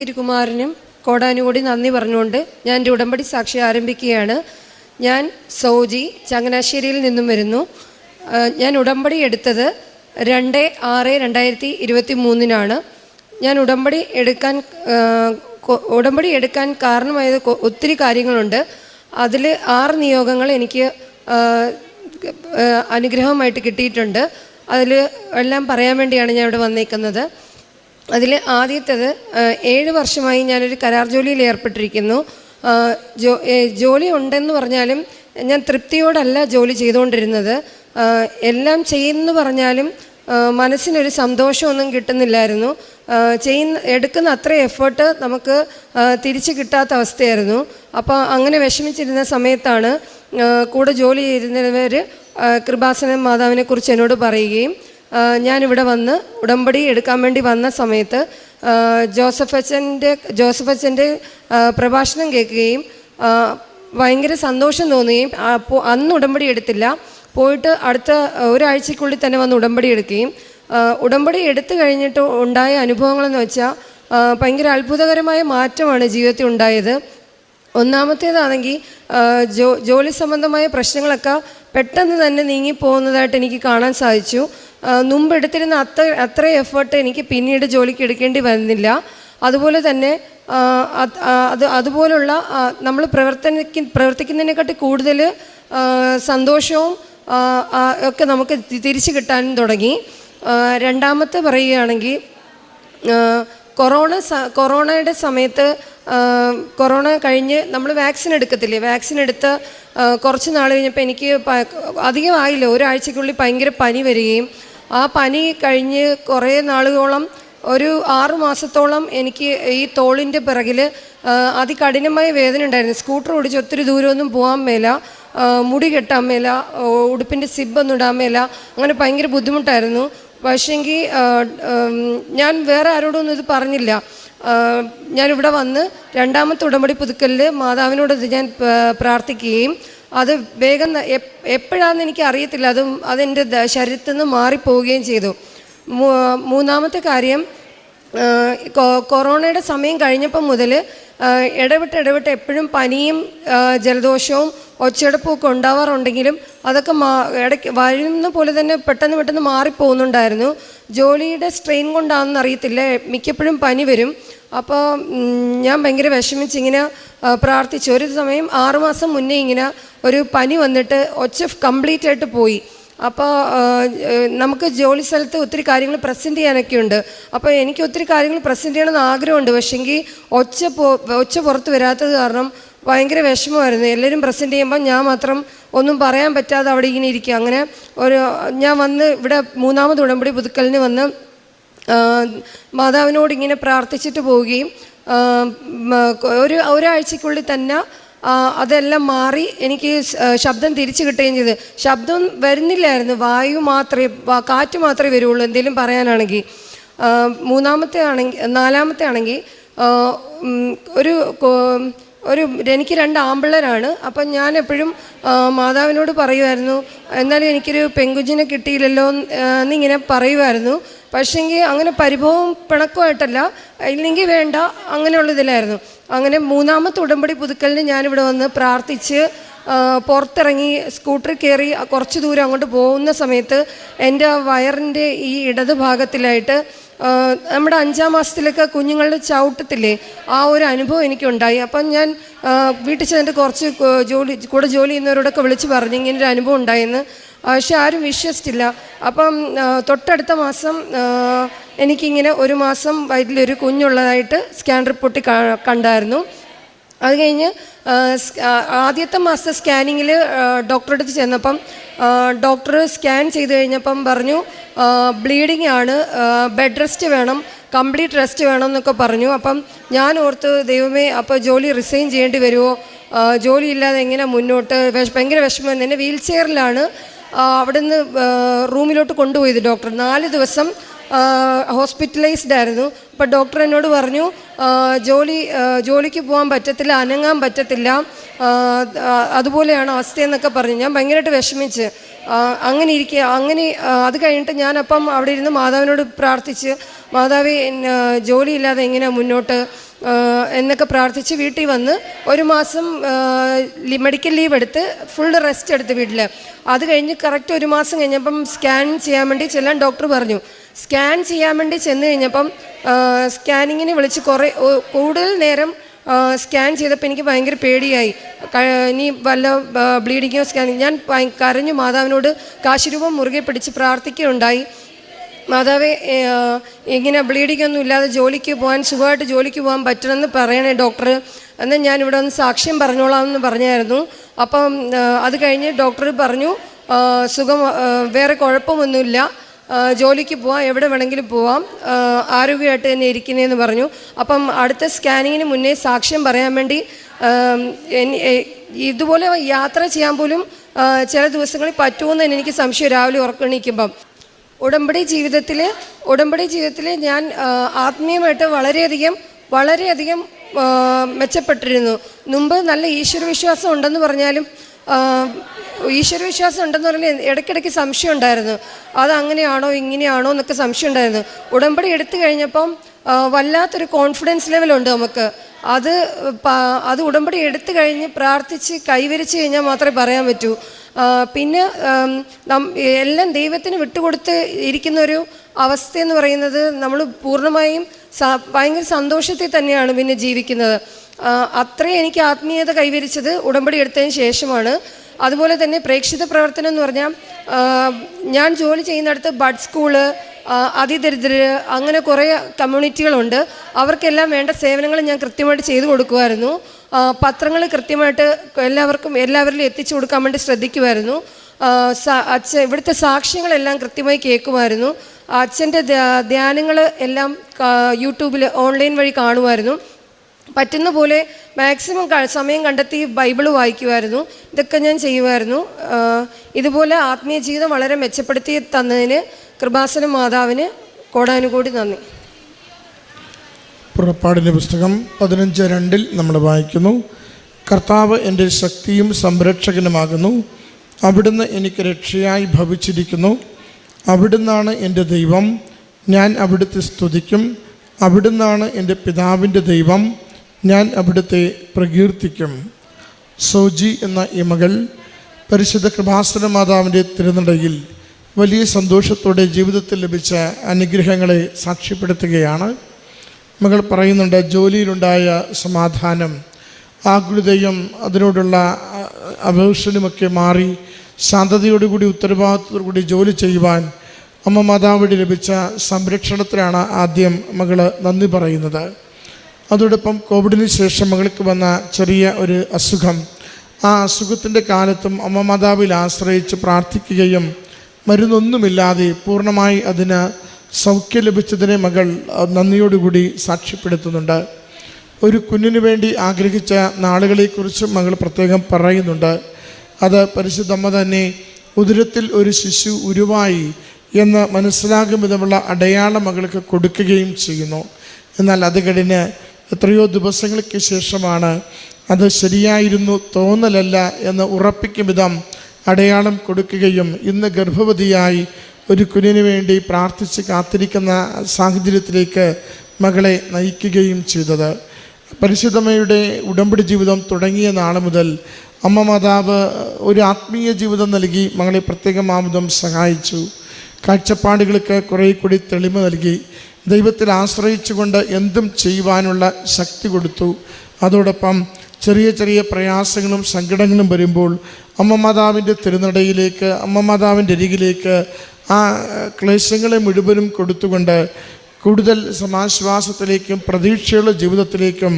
തിരുകുമാരനും കോടാനുകൂടി നന്ദി പറഞ്ഞുകൊണ്ട് ഞാൻ എൻ്റെ ഉടമ്പടി സാക്ഷി ആരംഭിക്കുകയാണ്. ഞാൻ സൗജി ചങ്ങനാശ്ശേരിയിൽ നിന്നും വരുന്നു. ഞാൻ ഉടമ്പടി എടുത്തത് 2/6/2023 ഞാൻ ഉടമ്പടി എടുക്കാൻ കാരണമായത് ഒത്തിരി കാര്യങ്ങളുണ്ട്. അതിൽ 6 നിയോഗങ്ങൾ എനിക്ക് അനുഗ്രഹമായിട്ട് കിട്ടിയിട്ടുണ്ട്. അതിൽ എല്ലാം പറയാൻ വേണ്ടിയാണ് ഞാൻ ഇവിടെ വന്നേക്കുന്നത്. അതിൽ ആദ്യത്തേത് 7 വർഷമായി ഞാനൊരു കരാർ ജോലിയിൽ ഏർപ്പെട്ടിരിക്കുന്നു. ജോലി ഉണ്ടെന്ന് പറഞ്ഞാലും ഞാൻ തൃപ്തിയോടല്ല ജോലി ചെയ്തുകൊണ്ടിരുന്നത്. എല്ലാം ചെയ്യുമെന്ന് പറഞ്ഞാലും മനസ്സിനൊരു സന്തോഷമൊന്നും കിട്ടുന്നില്ലായിരുന്നു. എടുക്കുന്ന അത്ര എഫേർട്ട് നമുക്ക് തിരിച്ച് കിട്ടാത്ത അവസ്ഥയായിരുന്നു. അപ്പോൾ അങ്ങനെ വിഷമിച്ചിരുന്ന സമയത്താണ് കൂടെ ജോലി ചെയ്തിരുന്നവർ കൃപാസനം മാതാവിനെക്കുറിച്ച് എന്നോട് പറയുകയും ഞാനിവിടെ വന്ന് ഉടമ്പടി എടുക്കാൻ വേണ്ടി വന്ന സമയത്ത് ജോസഫ് അച്ഛൻ്റെ പ്രഭാഷണം കേൾക്കുകയും ഭയങ്കര സന്തോഷം തോന്നുകയും അന്ന് ഉടമ്പടി എടുത്തില്ല. പോയിട്ട് അടുത്ത ഒരാഴ്ചക്കുള്ളിൽ തന്നെ വന്ന് ഉടമ്പടി എടുക്കുകയും ഉടമ്പടി എടുത്തു കഴിഞ്ഞിട്ട് ഉണ്ടായ അനുഭവങ്ങളെന്ന് വെച്ചാൽ ഭയങ്കര അത്ഭുതകരമായ മാറ്റമാണ് ജീവിതത്തിൽ ഉണ്ടായത്. ഒന്നാമത്തേതാണെങ്കിൽ ജോലി സംബന്ധമായ പ്രശ്നങ്ങളൊക്കെ പെട്ടെന്ന് തന്നെ നീങ്ങിപ്പോകുന്നതായിട്ട് എനിക്ക് കാണാൻ സാധിച്ചു. മുമ്പ് എടുത്തിരുന്ന അത്ര എഫേർട്ട് എനിക്ക് പിന്നീട് ജോലിക്ക് എടുക്കേണ്ടി വരുന്നില്ല. അതുപോലെ തന്നെ അതുപോലുള്ള നമ്മൾ പ്രവർത്തിക്കുന്നതിനെക്കാട്ടി കൂടുതൽ സന്തോഷവും ഒക്കെ നമുക്ക് തിരിച്ചു കിട്ടാനും തുടങ്ങി. രണ്ടാമത്തെ പറയുകയാണെങ്കിൽ കൊറോണയുടെ സമയത്ത് കൊറോണ കഴിഞ്ഞ് നമ്മൾ വാക്സിൻ എടുക്കത്തില്ലേ, വാക്സിൻ എടുത്ത് കുറച്ച് നാൾ കഴിഞ്ഞപ്പോൾ എനിക്ക് അധികമായില്ല, ഒരാഴ്ചക്കുള്ളിൽ ഭയങ്കര പനി വരികയും ആ പനി കഴിഞ്ഞ് കുറേ നാളുകളോളം ഒരു 6 മാസത്തോളം എനിക്ക് ഈ തോളിൻ്റെ പിറകിൽ അതികഠിനമായ വേദന ഉണ്ടായിരുന്നു. സ്കൂട്ടർ ഓടിച്ച് ഒത്തിരി ദൂരമൊന്നും പോകാൻ മേല, മുടി കെട്ടാൻ മേല, ഉടുപ്പിൻ്റെ സിബൊന്നും ഇടാൻ മേല, അങ്ങനെ ഭയങ്കര ബുദ്ധിമുട്ടായിരുന്നു. പക്ഷേങ്കിൽ ഞാൻ വേറെ ആരോടൊന്നും ഇത് പറഞ്ഞില്ല. ഞാനിവിടെ വന്ന് രണ്ടാമത്തെ ഉടമ്പടി പുതുക്കലിൽ മാതാവിനോട് ഞാൻ പ്രാർത്ഥിക്കുകയും അത് വേഗം എപ്പോഴാണെന്ന് എനിക്ക് അറിയത്തില്ല, അതെൻ്റെ ശരീരത്തിൽ നിന്ന് മാറിപ്പോവുകയും ചെയ്തു. മൂന്നാമത്തെ കാര്യം, കൊറോണയുടെ സമയം കഴിഞ്ഞപ്പം മുതൽ ഇടവിട്ട് എപ്പോഴും പനിയും ജലദോഷവും ഒച്ചയടപ്പും ഒക്കെ ഉണ്ടാവാറുണ്ടെങ്കിലും അതൊക്കെ ഇടയ്ക്ക് വരുന്ന പോലെ തന്നെ പെട്ടെന്ന് മാറിപ്പോകുന്നുണ്ടായിരുന്നു. ജോലിയുടെ സ്ട്രെയിൻ കൊണ്ടാണെന്ന് അറിയത്തില്ല, മിക്കപ്പോഴും പനി വരും. അപ്പോൾ ഞാൻ ഭയങ്കര വിഷമിച്ചിങ്ങനെ പ്രാർത്ഥിച്ചു. ഒരു സമയം 6 മാസം മുന്നേ ഇങ്ങനെ ഒരു പനി വന്നിട്ട് ഒച്ച കംപ്ലീറ്റ് ആയിട്ട് പോയി. അപ്പോൾ നമുക്ക് ജോലി സ്ഥലത്ത് ഒത്തിരി കാര്യങ്ങൾ പ്രസൻറ്റ് ചെയ്യാനൊക്കെ ഉണ്ട്. അപ്പോൾ എനിക്ക് ഒത്തിരി കാര്യങ്ങൾ പ്രസൻറ്റ് ചെയ്യണമെന്ന് ആഗ്രഹമുണ്ട്. പക്ഷേങ്കിൽ ഒച്ച പുറത്ത് വരാത്തത് കാരണം ഭയങ്കര വിഷമമായിരുന്നു. എല്ലാവരും പ്രസൻറ്റ് ചെയ്യുമ്പോൾ ഞാൻ മാത്രം ഒന്നും പറയാൻ പറ്റാതെ അവിടെ ഇങ്ങനെ ഇരിക്കുക. അങ്ങനെ ഞാൻ വന്ന് ഇവിടെ 3ാമത് ഉടമ്പടി പുതുക്കലിന് വന്ന് മാതാവിനോട് ഇങ്ങനെ പ്രാർത്ഥിച്ചിട്ട് പോവുകയും ഒരാഴ്ചക്കുള്ളിൽ തന്നെ അതെല്ലാം മാറി എനിക്ക് ശബ്ദം തിരിച്ചു കിട്ടുകയും ചെയ്ത്. ശബ്ദം വരുന്നില്ലായിരുന്നു, കാറ്റ് മാത്രമേ വരുള്ളൂ എന്തെങ്കിലും പറയാനാണെങ്കിൽ. 4ാമത്തെ ആണെങ്കിൽ എനിക്ക് 2 ആമ്പിള്ളേരാണ്. അപ്പം ഞാൻ എപ്പോഴും മാതാവിനോട് പറയുമായിരുന്നു, എന്നാലും എനിക്കൊരു പെൺകുഞ്ഞിനെ കിട്ടിയില്ലല്ലോ എന്നിങ്ങനെ പറയുമായിരുന്നു. പക്ഷേങ്കിൽ അങ്ങനെ പരിഭവം പിണക്കമായിട്ടല്ല, ഇല്ലെങ്കിൽ വേണ്ട, അങ്ങനെയുള്ളതിലായിരുന്നു. അങ്ങനെ 3ാമത്തെ ഉടമ്പടി പുതുക്കലിന് ഞാനിവിടെ വന്ന് പ്രാർത്ഥിച്ച് പുറത്തിറങ്ങി സ്കൂട്ടറിൽ കയറി കുറച്ച് ദൂരം അങ്ങോട്ട് പോകുന്ന സമയത്ത് എൻ്റെ വയറിൻ്റെ ഈ ഇടത് ഭാഗത്തിലായിട്ട് നമ്മുടെ 5ാം മാസത്തിലൊക്കെ കുഞ്ഞുങ്ങളുടെ ചവിട്ടത്തില്ലേ, ആ ഒരു അനുഭവം എനിക്കുണ്ടായി. അപ്പം ഞാൻ വീട്ടിൽ ചെന്നിട്ട് കുറച്ച് കൂടെ ജോലി ചെയ്യുന്നവരോടൊക്കെ വിളിച്ച് പറഞ്ഞു ഇങ്ങനൊരു അനുഭവം ഉണ്ടായെന്ന്. പക്ഷെ ആരും വിശ്വസിച്ചില്ല. അപ്പം തൊട്ടടുത്ത മാസം എനിക്കിങ്ങനെ 1 മാസം വയറ്റിലൊരു കുഞ്ഞുള്ളതായിട്ട് സ്കാൻ റിപ്പോർട്ടിൽ കണ്ടായിരുന്നു. അത് കഴിഞ്ഞ് ആദ്യത്തെ മാസത്തെ സ്കാനിങ്ങിൽ ഡോക്ടറെ അടുത്ത് ചെന്നപ്പം ഡോക്ടർ സ്കാൻ ചെയ്ത് കഴിഞ്ഞപ്പം പറഞ്ഞു ബ്ലീഡിങ് ആണ്, ബെഡ് റെസ്റ്റ് വേണം, കംപ്ലീറ്റ് റെസ്റ്റ് വേണം എന്നൊക്കെ പറഞ്ഞു. അപ്പം ഞാൻ ഓർത്ത്, ദൈവമേ, അപ്പോൾ ജോലി റിസൈൻ ചെയ്യേണ്ടി വരുമോ, ജോലി ഇല്ലാതെ എങ്ങനെ മുന്നോട്ട്, ഭയങ്കര വിഷമം. എന്നെ വീൽ ചെയറിലാണ് അവിടെ നിന്ന് റൂമിലോട്ട് കൊണ്ടുപോയത് ഡോക്ടർ. 4 ദിവസം ഹോസ്പിറ്റലൈസ്ഡ് ആയിരുന്നു. അപ്പോൾ ഡോക്ടർ എന്നോട് പറഞ്ഞു ജോലിക്ക് പോകാൻ പറ്റത്തില്ല, അനങ്ങാൻ പറ്റത്തില്ല, അതുപോലെയാണ് അവസ്ഥയെന്നൊക്കെ പറഞ്ഞു. ഞാൻ ഭയങ്കരമായിട്ട് വിഷമിച്ച് അങ്ങനെ ഇരിക്കുക. അത് കഴിഞ്ഞിട്ട് ഞാനപ്പം അവിടെ ഇരുന്ന് മാതാവിനോട് പ്രാർത്ഥിച്ച്, മാതാവേ, ജോലിയില്ലാതെ എങ്ങനെയാണ് മുന്നോട്ട്, എന്നൊക്കെ പ്രാർത്ഥിച്ച് വീട്ടിൽ വന്ന് ഒരു മാസം മെഡിക്കൽ ലീവ് എടുത്ത് ഫുൾ റെസ്റ്റ് എടുത്ത് വീട്ടിൽ. അത് കഴിഞ്ഞ് കറക്റ്റ് ഒരു മാസം കഴിഞ്ഞപ്പം സ്കാൻ ചെയ്യാൻ വേണ്ടി ചെല്ലാൻ ഡോക്ടർ പറഞ്ഞു. സ്കാൻ ചെയ്യാൻ വേണ്ടി ചെന്ന് കഴിഞ്ഞപ്പം സ്കാനിങ്ങിന് വിളിച്ച് കൂടുതൽ നേരം സ്കാൻ ചെയ്തപ്പോൾ എനിക്ക് ഭയങ്കര പേടിയായി. ഇനി വല്ല ബ്ലീഡിങ്ങോ സ്കാനിങ്. ഞാൻ കരഞ്ഞു മാതാവിനോട് കാശുരൂപം മുറുകെ പിടിച്ച് പ്രാർത്ഥിക്കുകയുണ്ടായി. മാതാവേ, ഇങ്ങനെ ബ്ലീഡിംഗ് ഒന്നും ഇല്ലാതെ ജോലിക്ക് പോകാൻ, സുഖമായിട്ട് ജോലിക്ക് പോകാൻ പറ്റണമെന്ന് പറയണേ ഡോക്ടർ. എന്നാൽ ഞാനിവിടെ ഒന്ന് സാക്ഷ്യം പറഞ്ഞോളാമെന്ന് പറഞ്ഞായിരുന്നു. അപ്പം അത് കഴിഞ്ഞ് ഡോക്ടർ പറഞ്ഞു സുഖം, വേറെ കുഴപ്പമൊന്നുമില്ല, ജോലിക്ക് പോവാം, എവിടെ വേണമെങ്കിലും പോവാം, ആരോഗ്യമായിട്ട് തന്നെ ഇരിക്കുന്നതെന്ന് പറഞ്ഞു. അപ്പം അടുത്ത സ്കാനിങ്ങിന് മുന്നേ സാക്ഷ്യം പറയാൻ വേണ്ടി ഇതുപോലെ യാത്ര ചെയ്യാൻ പോലും ചില ദിവസങ്ങളിൽ പറ്റുമെന്ന് എനിക്ക് സംശയം. രാവിലെ ഉറക്കണിക്കുമ്പം ഉടമ്പടി ജീവിതത്തിൽ ഞാൻ ആത്മീയമായിട്ട് വളരെയധികം മെച്ചപ്പെട്ടിരുന്നു. മുമ്പ് നല്ല ഈശ്വരവിശ്വാസം ഉണ്ടെന്ന് പറഞ്ഞാലും ഇടയ്ക്കിടയ്ക്ക് സംശയം ഉണ്ടായിരുന്നു. അത് അങ്ങനെയാണോ ഇങ്ങനെയാണോ എന്നൊക്കെ സംശയം ഉണ്ടായിരുന്നു. ഉടമ്പടി എടുത്തു കഴിഞ്ഞപ്പം വല്ലാത്തൊരു കോൺഫിഡൻസ് ലെവലുണ്ട് നമുക്ക്. അത് ഉടമ്പടി എടുത്തു കഴിഞ്ഞ് പ്രാർത്ഥിച്ച് കൈവരിച്ച് കഴിഞ്ഞാൽ മാത്രമേ പറയാൻ പറ്റൂ. പിന്നെ എല്ലാം ദൈവത്തിന് വിട്ടുകൊടുത്ത് ഇരിക്കുന്നൊരു അവസ്ഥയെന്ന് പറയുന്നത് നമ്മൾ പൂർണ്ണമായും ഭയങ്കര സന്തോഷത്തിൽ തന്നെയാണ് പിന്നെ ജീവിക്കുന്നത്. അത്രയും എനിക്ക് ആത്മീയത കൈവരിച്ചത് ഉടമ്പടി എടുത്തതിന് ശേഷമാണ്. അതുപോലെ തന്നെ പ്രേക്ഷിത പ്രവർത്തനം എന്ന് പറഞ്ഞാൽ ഞാൻ ജോലി ചെയ്യുന്നിടത്ത് ബഡ് സ്കൂള്, അതിദരിദ്രർ, അങ്ങനെ കുറേ കമ്മ്യൂണിറ്റികളുണ്ട്. അവർക്കെല്ലാം വേണ്ട സേവനങ്ങൾ ഞാൻ കൃത്യമായിട്ട് ചെയ്തു കൊടുക്കുമായിരുന്നു. പത്രങ്ങൾ കൃത്യമായിട്ട് എല്ലാവരിലും എത്തിച്ചു കൊടുക്കാൻ വേണ്ടി ശ്രദ്ധിക്കുമായിരുന്നു. ഇവിടുത്തെ സാക്ഷ്യങ്ങളെല്ലാം കൃത്യമായി കേൾക്കുമായിരുന്നു. അച്ഛൻ്റെ ധ്യാനങ്ങൾ എല്ലാം യൂട്യൂബിൽ ഓൺലൈൻ വഴി കാണുമായിരുന്നു. പറ്റുന്ന പോലെ മാക്സിമം സമയം കണ്ടെത്തി ബൈബിള് വായിക്കുമായിരുന്നു. ഇതൊക്കെ ഞാൻ ചെയ്യുമായിരുന്നു. ഇതുപോലെ ആത്മീയ ജീവിതം വളരെ മെച്ചപ്പെടുത്തി തന്നതിന് കൃപാസന മാതാവിന് കോടാനുകോടി നന്ദി. പുറപ്പാടിൻ്റെ പുസ്തകം 15:2 നമ്മൾ വായിക്കുന്നു. കർത്താവ് എൻ്റെ ശക്തിയും സംരക്ഷകനുമാകുന്നു, അവിടുന്ന് എനിക്ക് രക്ഷയായി ഭവിച്ചിരിക്കുന്നു. അവിടുന്നാണ് എൻ്റെ ദൈവം, ഞാൻ അവിടുത്തെ സ്തുതിക്കും. അവിടുന്നാണ് എൻ്റെ പിതാവിൻ്റെ ദൈവം, ഞാൻ അവിടുത്തെ പ്രകീർത്തിക്കും. സോജി എന്ന ഈ മകൾ പരിശുദ്ധ കൃപാസന മാതാവിൻ്റെ തിരുനടയിൽ വലിയ സന്തോഷത്തോടെ ജീവിതത്തിൽ ലഭിച്ച അനുഗ്രഹങ്ങളെ സാക്ഷ്യപ്പെടുത്തുകയാണ്. മകൾ പറയുന്നുണ്ട്, ജോലിയിലുണ്ടായ സമാധാനം, ആകുലതയും അതിനോടുള്ള അവേഷനുമൊക്കെ മാറി ശാന്തതയോടുകൂടി ഉത്തരവാദിത്തത്തോടുകൂടി ജോലി ചെയ്യുവാൻ അമ്മ മാതാവിന് ലഭിച്ച സംരക്ഷണത്തിലാണ് ആദ്യം മകൾ നന്ദി പറയുന്നത്. അതോടൊപ്പം കോവിഡിന് ശേഷം മകൾക്ക് വന്ന ചെറിയ ഒരു അസുഖം, ആ അസുഖത്തിൻ്റെ കാലത്തും അമ്മ മാതാവിൽ ആശ്രയിച്ച് പ്രാർത്ഥിക്കുകയും മരുന്നൊന്നുമില്ലാതെ പൂർണ്ണമായി അതിന് സൗഖ്യം ലഭിച്ചതിനെ മകൾ നന്ദിയോടുകൂടി സാക്ഷ്യപ്പെടുത്തുന്നുണ്ട്. ഒരു കുഞ്ഞിനു വേണ്ടി ആഗ്രഹിച്ച നാളുകളെക്കുറിച്ച് മകൾ പ്രത്യേകം പറയുന്നുണ്ട്. അത് പരിശുദ്ധമ്മ തന്നെ ഉദരത്തിൽ ഒരു ശിശു ഉരുവായി എന്ന് മനസ്സിലാകും വിധമുള്ള അടയാളം മകൾക്ക് കൊടുക്കുകയും ചെയ്യുന്നു. എന്നാൽ അത് കഴിഞ്ഞ് എത്രയോ ദിവസങ്ങൾക്ക് ശേഷമാണ് അത് ശരിയായിരുന്നു, തോന്നലല്ല എന്ന് ഉറപ്പിക്കും വിധം അടയാളം കൊടുക്കുകയും ഇന്ന് ഗർഭവതിയായി ഒരു കുഞ്ഞിന് വേണ്ടി പ്രാർത്ഥിച്ച് കാത്തിരിക്കുന്ന സാഹചര്യത്തിലേക്ക് മകളെ നയിക്കുകയും ചെയ്തത്. പരിശുദ്ധമ്മയുടെ ഉടമ്പടി ജീവിതം തുടങ്ങിയ നാൾ മുതൽ അമ്മ മാതാവ് ഒരു ആത്മീയ ജീവിതം നൽകി മകളെ പ്രത്യേകം ആമുദം സഹായിച്ചു. കാഴ്ചപ്പാടുകൾക്ക് കുറേ കൂടി തെളിമ നൽകി. ദൈവത്തിൽ ആശ്രയിച്ചുകൊണ്ട് എന്തും ചെയ്യുവാനുള്ള ശക്തി കൊടുത്തു. അതോടൊപ്പം ചെറിയ ചെറിയ പ്രയാസങ്ങളും സങ്കടങ്ങളും വരുമ്പോൾ അമ്മ മാതാവിൻ്റെ തിരുനടയിലേക്ക്, അമ്മ മാതാവിൻ്റെ അരികിലേക്ക് ആ ക്ലേശങ്ങളെ മുഴുവനും കൊടുത്തുകൊണ്ട് കൂടുതൽ സമാശ്വാസത്തിലേക്കും പ്രതീക്ഷയുള്ള ജീവിതത്തിലേക്കും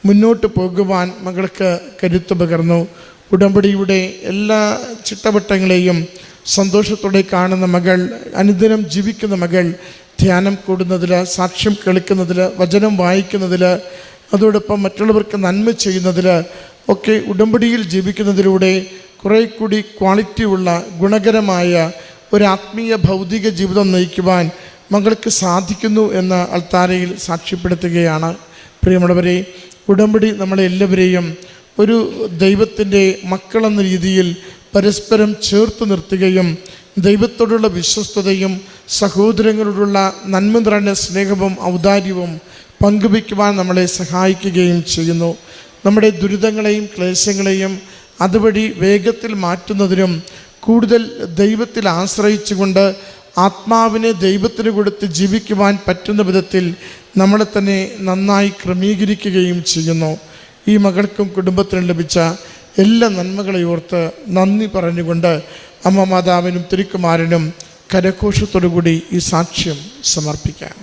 മുന്നോട്ട് പോകുവാൻ മകൾക്ക് കരുത്ത് പകർന്നു. ഉടമ്പടിയുടെ എല്ലാ ചിട്ടവട്ടങ്ങളെയും സന്തോഷത്തോടെ കാണുന്ന മകൾ, അനുദിനം ജീവിക്കുന്ന മകൾ, ധ്യാനം കൂടുന്നതിൽ, സാക്ഷ്യം കേൾക്കുന്നതിൽ, വചനം വായിക്കുന്നതിൽ, അതോടൊപ്പം മറ്റുള്ളവർക്ക് നന്മ ചെയ്യുന്നതിൽ ഒക്കെ ഉടമ്പടിയിൽ ജീവിക്കുന്നതിലൂടെ കുറേ കൂടി ക്വാളിറ്റിയുള്ള ഗുണകരമായ ഒരു ആത്മീയ ഭൗതിക ജീവിതം നയിക്കുവാൻ മകൾക്ക് സാധിക്കുന്നു എന്ന് അൾത്താരയിൽ സാക്ഷ്യപ്പെടുത്തുകയാണ്. പ്രിയമുള്ളവരെ, ഉടമ്പടി നമ്മളെല്ലാവരെയും ഒരു ദൈവത്തിൻ്റെ മക്കളെന്ന രീതിയിൽ പരസ്പരം ചേർത്ത് നിർത്തുകയും ദൈവത്തോടുള്ള വിശ്വസ്തതയും സഹോദരങ്ങളോടുള്ള നന്മ നിറഞ്ഞ സ്നേഹവും ഔദാര്യവും പങ്കുവയ്ക്കുവാൻ നമ്മളെ സഹായിക്കുകയും ചെയ്യുന്നു. നമ്മുടെ ദുരിതങ്ങളെയും ക്ലേശങ്ങളെയും അതുവഴി വേഗത്തിൽ മാറ്റുന്നതിനും കൂടുതൽ ദൈവത്തിൽ ആശ്രയിച്ചുകൊണ്ട് ആത്മാവിനെ ദൈവത്തിന് കൊടുത്ത് ജീവിക്കുവാൻ പറ്റുന്ന വിധത്തിൽ നമ്മളെ തന്നെ നന്നായി ക്രമീകരിക്കുകയും ചെയ്യുന്നു. ഈ മകൾക്കും കുടുംബത്തിനും ലഭിച്ച എല്ലാ നന്മകളെ ഓർത്ത് നന്ദി പറഞ്ഞുകൊണ്ട് അമ്മ മാതാവിനും തിരുക്കുമാരനും കരഘോഷത്തോടുകൂടി ഈ സാക്ഷ്യം സമർപ്പിക്കാം.